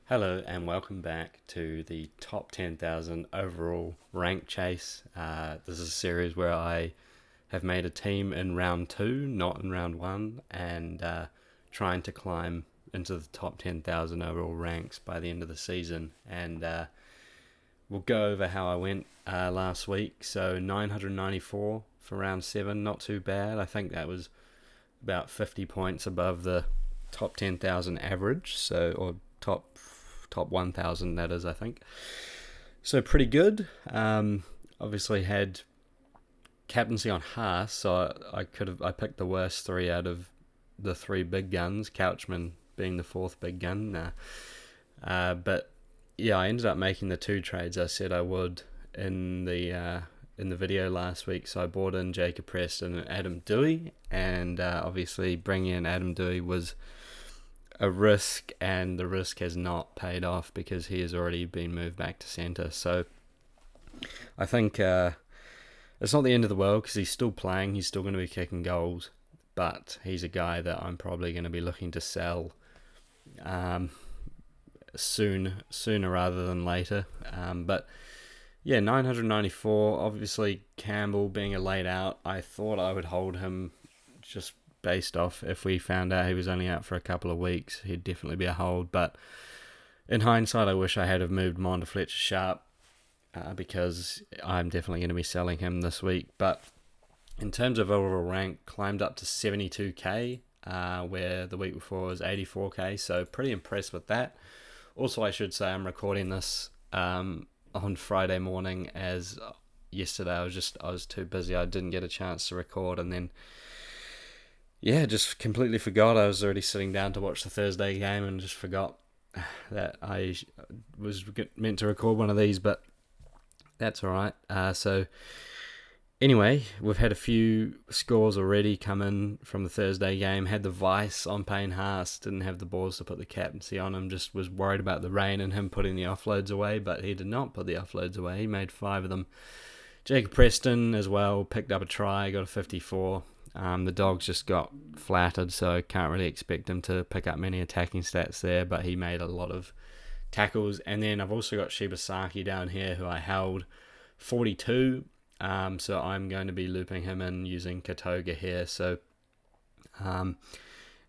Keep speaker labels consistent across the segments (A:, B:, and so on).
A: Hello and welcome back to the top 10,000 overall rank chase. This is a series where I have made a team in round two, not in round one, and trying to climb into the top 10,000 overall ranks by the end of the season. And we'll go over how I went last week. So 994 for round seven, not too bad. I think that was about 50 points above the top 10,000 average, or top 1,000 that is, I think. So pretty good. Obviously had captaincy on Haas, so I picked the worst three out of the three big guns, Couchman being the fourth big gun. But yeah, I ended up making the two trades I said I would in the video last week. So I bought in Jacob Preston and Adam Dewey, and obviously bringing in Adam Dewey was a risk, and the risk has not paid off because he has already been moved back to centre. So I think it's not the end of the world because he's still playing, he's still going to be kicking goals, but he's a guy that I'm probably going to be looking to sell sooner rather than later. But yeah, 994, obviously Campbell being a laid out, I thought I would hold him just based off if we found out he was only out for a couple of weeks, he'd definitely be a hold. But in hindsight, I wish I had have moved him on to Fletcher Sharp because I'm definitely going to be selling him this week. But in terms of overall rank, climbed up to 72k, where the week before was 84k, so pretty impressed with that. Also, I should say I'm recording this on Friday morning, as yesterday I was too busy, I didn't get a chance to record, and then just completely forgot. I was already sitting down to watch the Thursday game and just forgot that I was meant to record one of these, but that's alright. So anyway, we've had a few scores already come in from the Thursday game. Had the Vice on Payne Haas, didn't have the balls to put the captaincy on him, just was worried about the rain and him putting the offloads away, but he did not put the offloads away. He made 5 of them. Jacob Preston as well, picked up a try, got a 54. The Dogs just got flattered, so can't really expect him to pick up many attacking stats there, but he made a lot of tackles. And then I've also got Shibasaki down here, who I held 42, so I'm going to be looping him in using Katoga here. So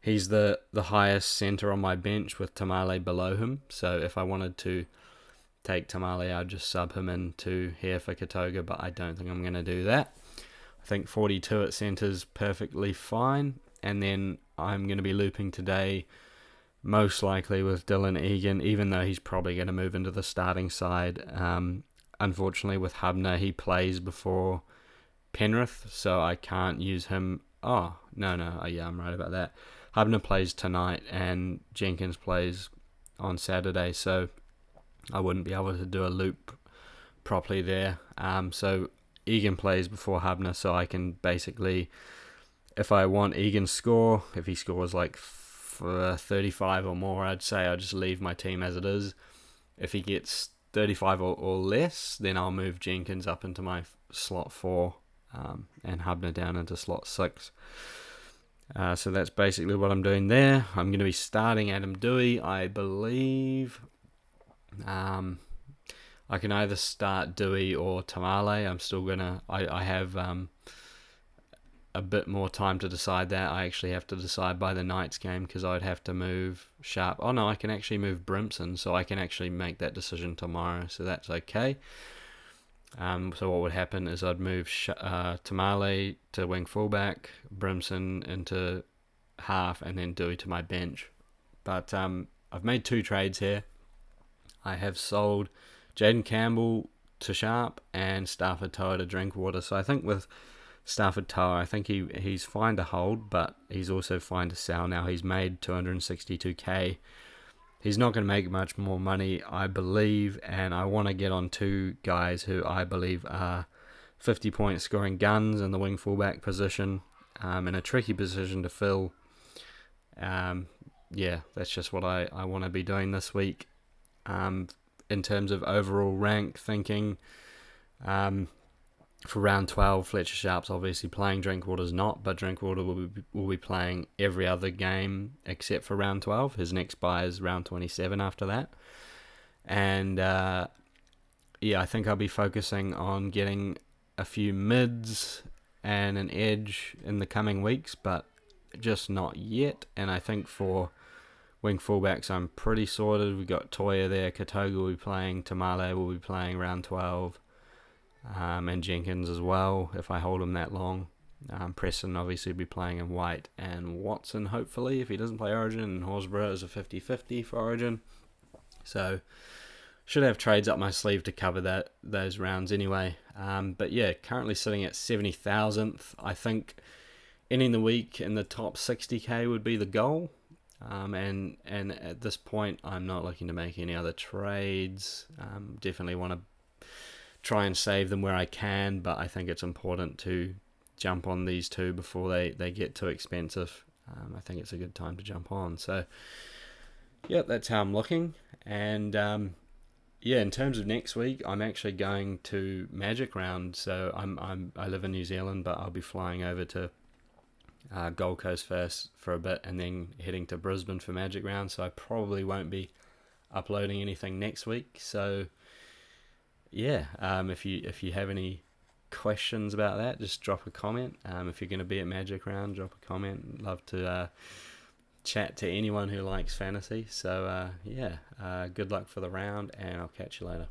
A: he's the highest centre on my bench with Tamale below him, so if I wanted to take Tamale, I'd just sub him into here for Katoga, but I don't think I'm going to do that. I think 42 at centre is perfectly fine. And then I'm going to be looping today, most likely with Dylan Egan, even though he's probably going to move into the starting side. Unfortunately, with Hubner, he plays before Penrith, so I can't use him. Oh, no, yeah, I'm right about that. Hubner plays tonight and Jenkins plays on Saturday, so I wouldn't be able to do a loop properly there. So Egan plays before Hubner, so I can basically, if I want Egan's score, if he scores like 35 or more, I'd say I'll just leave my team as it is. If he gets 35 or less, then I'll move Jenkins up into my slot 4 and Hubner down into slot 6. So that's basically what I'm doing there. I'm going to be starting Adam Dewey, I believe. I can either start Dewey or Tamale. I'm still gonna. I have a bit more time to decide that. I actually have to decide by the Knights game because I'd have to move Sharp. Oh no, I can actually move Brimson, so I can actually make that decision tomorrow. So that's okay. So what would happen is I'd move Tamale to wing fullback, Brimson into half, and then Dewey to my bench. But I've made 2 trades here. I have sold Jaden Campbell to Sharp and Stafford Toa to Drinkwater. So I think with Stafford Toa, I think he's fine to hold, but he's also fine to sell now. He's made 262k. He's not going to make much more money, I believe, and I want to get on 2 guys who I believe are 50-point scoring guns in the wing fullback position, in a tricky position to fill. That's just what I want to be doing this week. In terms of overall rank thinking, For round 12, Fletcher Sharp's obviously playing, Drinkwater's not, but Drinkwater will be playing every other game except for round 12. His next bye is round 27 after that. And yeah, I think I'll be focusing on getting a few mids and an edge in the coming weeks, but just not yet. And I think for wing fullbacks, I'm pretty sorted. We've got Toya there, Katoga will be playing, Tamale will be playing round 12. And Jenkins as well, if I hold him that long. Preston obviously will be playing in White, and Watson hopefully, if he doesn't play Origin, and Horsburgh is a 50-50 for Origin. So, should have trades up my sleeve to cover those rounds anyway. But yeah, currently sitting at 70,000th. I think ending the week in the top 60k would be the goal. And at this point, I'm not looking to make any other trades. Definitely want to try and save them where I can, but I think it's important to jump on these two before they get too expensive. I think it's a good time to jump on. So, yeah, that's how I'm looking. And yeah, in terms of next week, I'm actually going to Magic Round. So I live in New Zealand, but I'll be flying over to Gold Coast first for a bit, and then heading to Brisbane for Magic Round. So I probably won't be uploading anything next week. So yeah, if you have any questions about that, just drop a comment. If you're going to be at Magic Round, drop a comment. Love to chat to anyone who likes fantasy. So yeah, good luck for the round, and I'll catch you later.